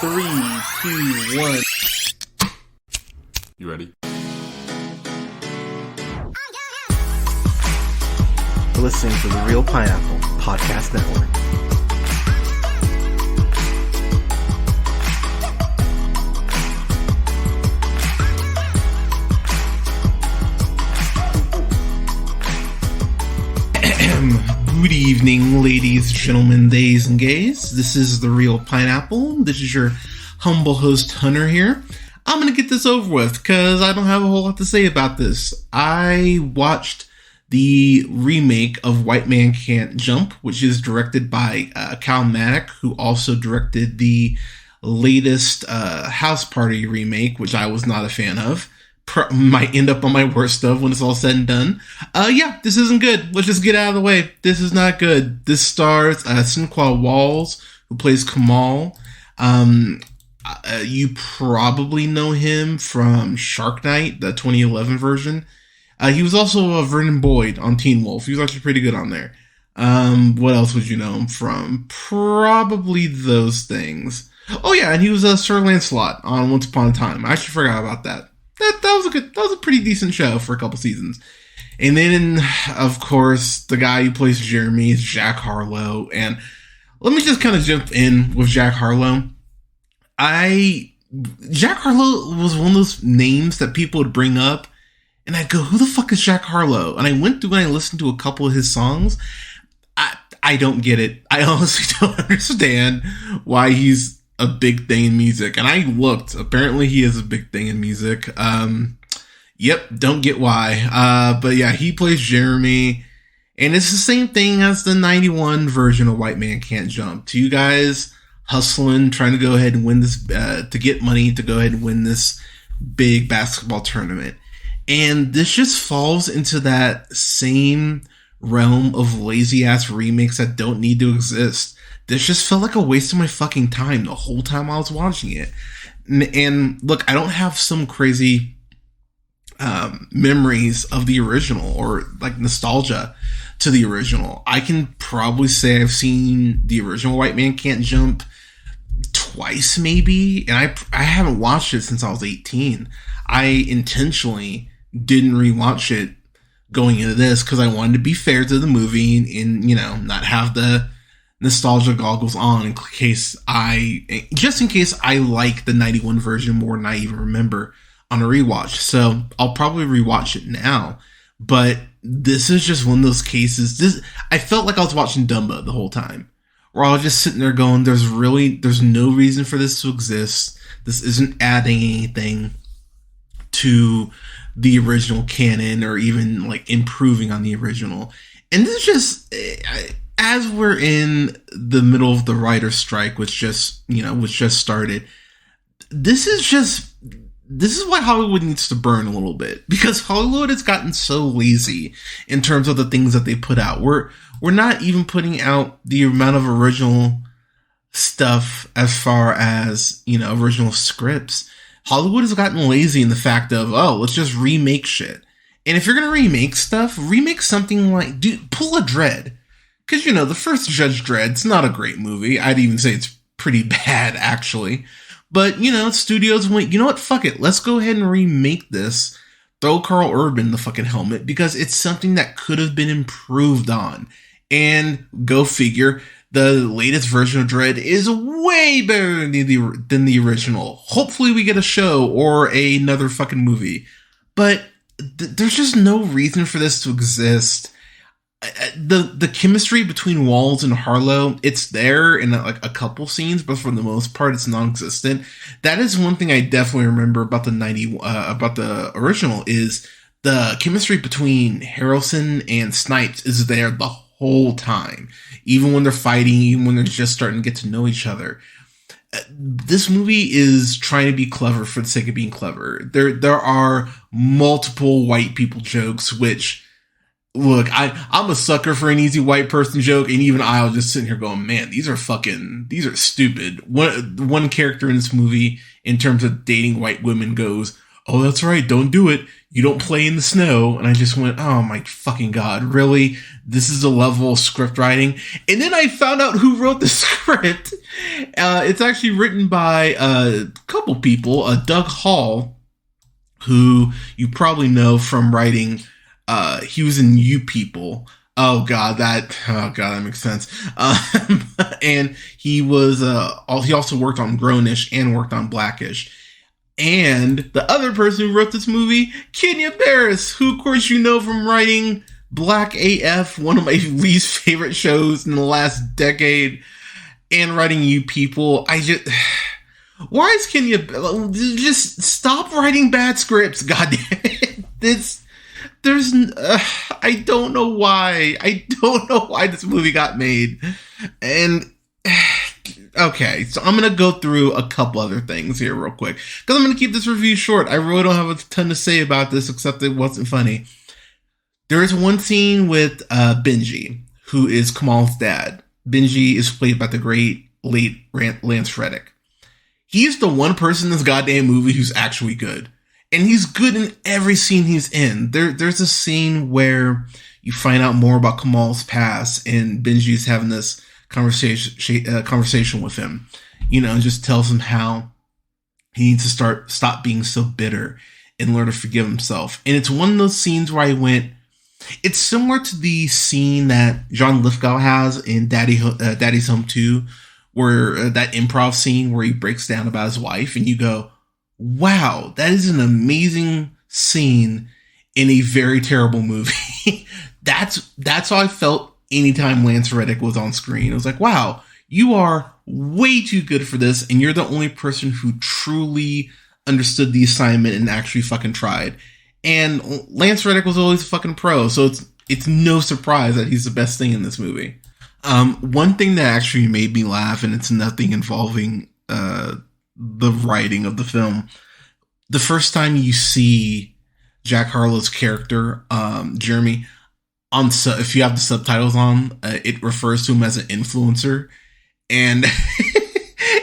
Three, two, one. You ready? You're listening to the Real Pineapple Podcast Network. Good evening, ladies, gentlemen, days, and gays. This is the Real Pineapple. This is your humble host, Hunter, here. I'm going to get this over with because I don't have a whole lot to say about this. I watched the remake of White Man Can't Jump, which is directed by Cal Maddock, who also directed the latest House Party remake, which I was not a fan of. Might end up on my worst of when it's all said and done. Yeah, this isn't good. Let's just get out of the way. This is not good. This stars Sinqua Walls, who plays Kamal. You probably know him from Shark Night, the 2011 version. He was also Vernon Boyd on Teen Wolf. He was actually pretty good on there. What else would you know him from? Probably those things. Oh yeah, and he was Sir Lancelot on Once Upon a Time. I actually forgot about that. That was a pretty decent show for a couple seasons. And then, of course, the guy who plays Jeremy is Jack Harlow. And let me just kind of jump in with Jack Harlow. Jack Harlow was one of those names that people would bring up, and I'd go, who the fuck is Jack Harlow? And I went through and I listened to a couple of his songs. I don't get it. I honestly don't understand why he's a big thing in music. And I looked. Apparently he is a big thing in music. Yep, don't get why. But yeah, he plays Jeremy. And it's the same thing as the 91 version of White Man Can't Jump. Two guys hustling, trying to go ahead and win this, to get money to go ahead and win this big basketball tournament. And this just falls into that same realm of lazy ass remakes that don't need to exist. This just felt like a waste of my fucking time the whole time I was watching it. And look, I don't have some crazy memories of the original or like nostalgia to the original. I can probably say I've seen the original White Man Can't Jump twice maybe, and I haven't watched it since I was 18. I intentionally didn't rewatch it going into this because I wanted to be fair to the movie and, you know, not have the nostalgia goggles on in case I like the 91 version more than I even remember on a rewatch. So I'll probably rewatch it now, but this is just one of those cases. I felt like I was watching Dumbo the whole time, where I was just sitting there going, there's no reason for this to exist. This isn't adding anything to the original canon or even like improving on the original. And this is just, as we're in the middle of the writer's strike, which just started, this is why Hollywood needs to burn a little bit, because Hollywood has gotten so lazy in terms of the things that they put out. We're not even putting out the amount of original stuff as far as, you know, original scripts. Hollywood has gotten lazy in the fact of, oh, let's just remake shit. And if you're going to remake stuff, remake something like, pull a Dredd. Because, you know, the first Judge Dredd's not a great movie. I'd even say it's pretty bad, actually. But, you know, studios went, you know what, fuck it. Let's go ahead and remake this. Throw Carl Urban the fucking helmet, because it's something that could have been improved on. And go figure, the latest version of Dredd is way better than the original. Hopefully we get a show or another fucking movie. But there's just no reason for this to exist. The chemistry between Walls and Harlow, it's there in like a couple scenes, but for the most part, it's non-existent. That is one thing I definitely remember about the original, is the chemistry between Harrelson and Snipes is there the whole time, even when they're fighting, even when they're just starting to get to know each other. This movie is trying to be clever for the sake of being clever. There are multiple white people jokes, which, look, I'm a sucker for an easy white person joke, and even I'll just sitting here going, man, these are stupid. One character in this movie, in terms of dating white women, goes, oh, that's right, don't do it. You don't play in the snow. And I just went, oh my fucking God, really? This is the level of script writing? And then I found out who wrote the script. It's actually written by a couple people, Doug Hall, who you probably know from writing, he was in You People. Oh God, that makes sense. And he was, he also worked on Grownish and worked on Blackish. And the other person who wrote this movie, Kenya Barris, who of course you know from writing Black AF, one of my least favorite shows in the last decade, and writing You People. Why is Kenya, just stop writing bad scripts, goddamn it. I don't know why. I don't know why this movie got made. And, okay, so I'm going to go through a couple other things here real quick, because I'm going to keep this review short. I really don't have a ton to say about this, except it wasn't funny. There is one scene with Benji, who is Kamal's dad. Benji is played by the great late Lance Reddick. He's the one person in this goddamn movie who's actually good. And he's good in every scene he's in. There's a scene where you find out more about Kamal's past, and Benji's having this conversation with him. You know, and just tells him how he needs to stop being so bitter and learn to forgive himself. And it's one of those scenes where I went, it's similar to the scene that John Lithgow has in Daddy's Home 2, where that improv scene where he breaks down about his wife, and you go, wow, that is an amazing scene in a very terrible movie. That's how I felt anytime Lance Reddick was on screen. I was like, wow, you are way too good for this, and you're the only person who truly understood the assignment and actually fucking tried. And Lance Reddick was always a fucking pro, so it's no surprise that he's the best thing in this movie. One thing that actually made me laugh, and it's nothing involving the writing of the film. The first time you see Jack Harlow's character, Jeremy, if you have the subtitles on, it refers to him as an influencer. And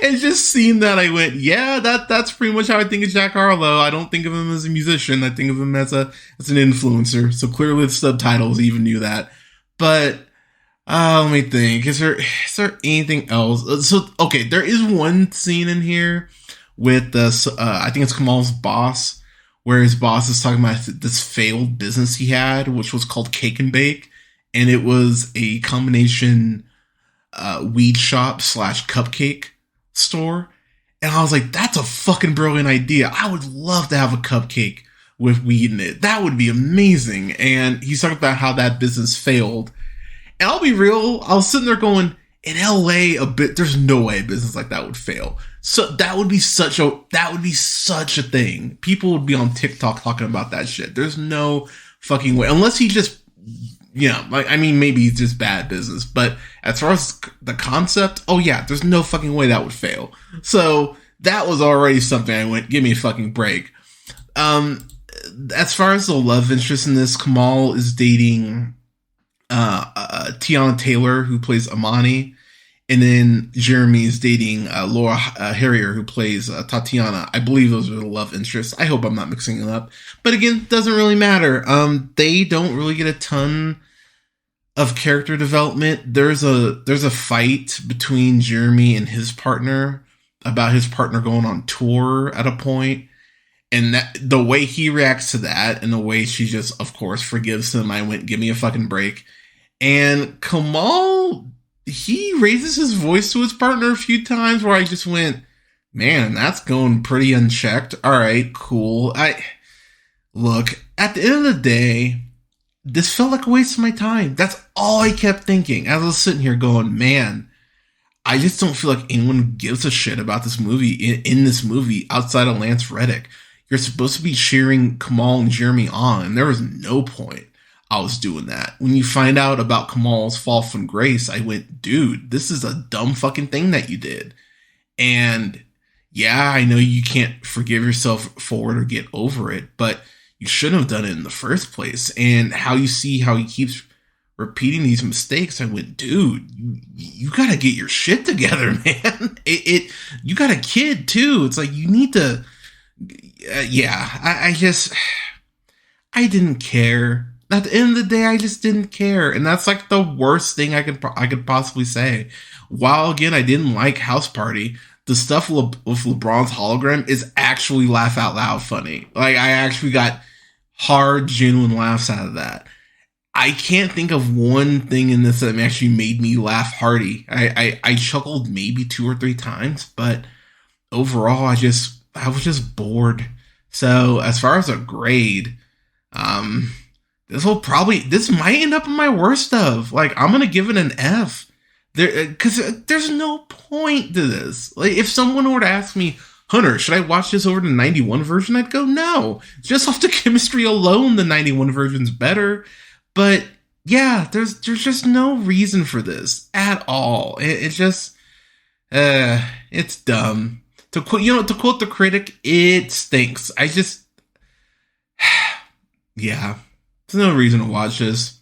and just seeing that, I went, yeah, that's pretty much how I think of Jack Harlow. I don't think of him as a musician. I think of him as an influencer. So clearly the subtitles even knew that. But let me think. Is there anything else? So, okay, there is one scene in here with I think it's Kamal's boss, where his boss is talking about this failed business he had, which was called Cake and Bake. And it was a combination weed shop / cupcake store. And I was like, that's a fucking brilliant idea. I would love to have a cupcake with weed in it. That would be amazing. And he's talking about how that business failed. And I'll be real, I was sitting there going, in LA, there's no way a business like that would fail. So that would be such a thing. People would be on TikTok talking about that shit. There's no fucking way. Unless he just, maybe it's just bad business. But as far as the concept, oh yeah, there's no fucking way that would fail. So that was already something I went, give me a fucking break. As far as the love interest in this, Kamal is dating Tiana Taylor, who plays Amani, and then Jeremy is dating Laura Harrier, who plays Tatiana. I believe those are the love interests. I hope I'm not mixing them up, but again, doesn't really matter. They don't really get a ton of character development. There's a fight between Jeremy and his partner about his partner going on tour at a point. And that the way he reacts to that, and the way she just, of course, forgives him, I went, give me a fucking break. And Kamal, he raises his voice to his partner a few times where I just went, man, that's going pretty unchecked. All right, cool. Look, at the end of the day, this felt like a waste of my time. That's all I kept thinking as I was sitting here going, man, I just don't feel like anyone gives a shit about this movie in this movie outside of Lance Reddick. You're supposed to be cheering Kamal and Jeremy on, and there was no point I was doing that. When you find out about Kamal's fall from grace, I went, dude, this is a dumb fucking thing that you did. And yeah, I know you can't forgive yourself for it or get over it, but you shouldn't have done it in the first place. And how you see how he keeps repeating these mistakes, I went, dude, you gotta get your shit together, man. You got a kid too. It's like, you need to, yeah, I didn't care. At the end of the day, I just didn't care, and that's like the worst thing I could possibly say. While again, I didn't like House Party. The stuff with LeBron's hologram is actually laugh out loud funny. Like, I actually got hard, genuine laughs out of that. I can't think of one thing in this that actually made me laugh hearty. I chuckled maybe 2 or 3 times, but overall, I was just bored. So as far as a grade, this might end up in my worst of. Like, I'm gonna give it an F. Because there's no point to this. Like, if someone were to ask me, Hunter, should I watch this over the 91 version? I'd go, no. Just off the chemistry alone, the 91 version's better. But yeah, there's just no reason for this at all. It's just, it's dumb. To quote the critic, it stinks. Yeah, there's no reason to watch this.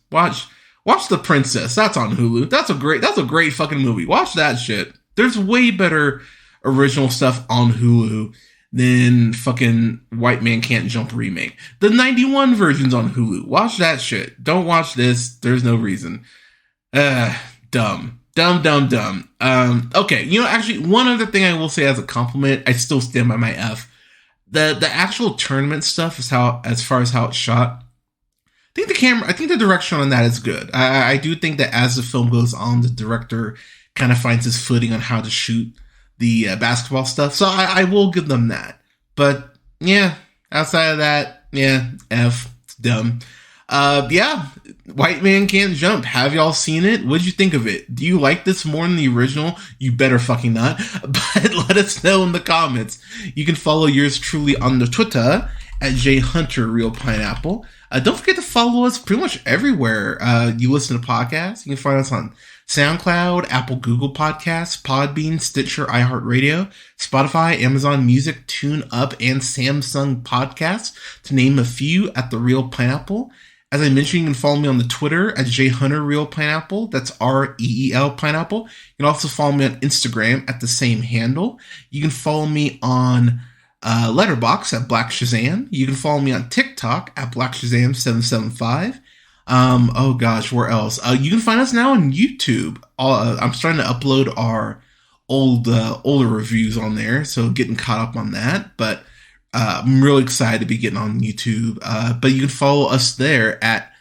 Watch The Princess. That's on Hulu. That's a great fucking movie. Watch that shit. There's way better original stuff on Hulu than fucking White Man Can't Jump remake. The 91 version's on Hulu. Watch that shit. Don't watch this. There's no reason. Dumb. Okay, actually, one other thing I will say as a compliment, I still stand by my F. The actual tournament stuff is as far as how it's shot. I think the direction on that is good. I do think that as the film goes on, the director kind of finds his footing on how to shoot the basketball stuff. So I will give them that. But yeah, outside of that, yeah, F. It's dumb. Yeah, White Man Can't Jump. Have y'all seen it? What'd you think of it? Do you like this more than the original? You better fucking not. But let us know in the comments. You can follow yours truly on the Twitter at JHunterRealPineapple. Don't forget to follow us pretty much everywhere you listen to podcasts. You can find us on SoundCloud, Apple, Google Podcasts, Podbean, Stitcher, iHeartRadio, Spotify, Amazon Music, TuneUp, and Samsung Podcasts, to name a few, at The Real Pineapple. As I mentioned, you can follow me on the Twitter at JHunterRealPineapple. That's REEL Pineapple. You can also follow me on Instagram at the same handle. You can follow me on Letterboxd at Black Shazam. You can follow me on TikTok at Black Shazam 775. Oh gosh, where else? You can find us now on YouTube. I'm starting to upload our older reviews on there, so getting caught up on that. But I'm really excited to be getting on YouTube. But you can follow us there at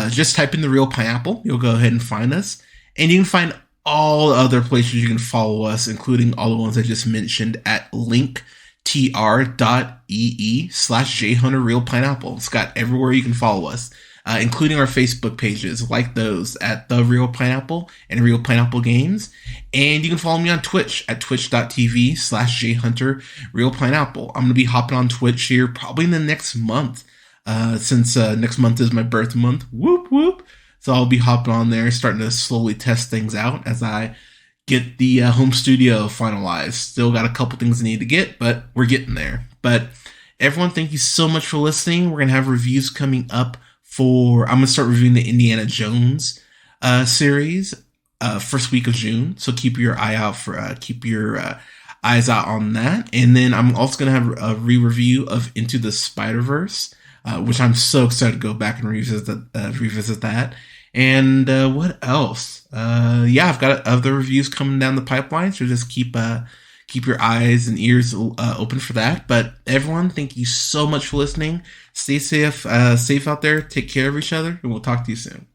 just type in The Real Pineapple. You'll go ahead and find us, and you can find all the other places you can follow us, including all the ones I just mentioned, at linktr.ee/JHunterRealPineapple. It's got everywhere you can follow us, including our Facebook pages, like those at The Real Pineapple and Real Pineapple Games. And you can follow me on Twitch at twitch.tv/JHunterRealPineapple. I'm going to be hopping on Twitch here probably in the next month, since next month is my birth month. Whoop, whoop. So I'll be hopping on there, starting to slowly test things out as I get the home studio finalized. Still got a couple things I need to get, but we're getting there. But everyone, thank you so much for listening. We're going to have reviews coming up I'm going to start reviewing the Indiana Jones series first week of June. So keep your eyes out on that. And then I'm also going to have a re-review of Into the Spider-Verse, which I'm so excited to go back and revisit that. And what else? Yeah, I've got other reviews coming down the pipeline, so just keep your eyes and ears open for that. But everyone, thank you so much for listening. Stay safe out there. Take care of each other, and we'll talk to you soon.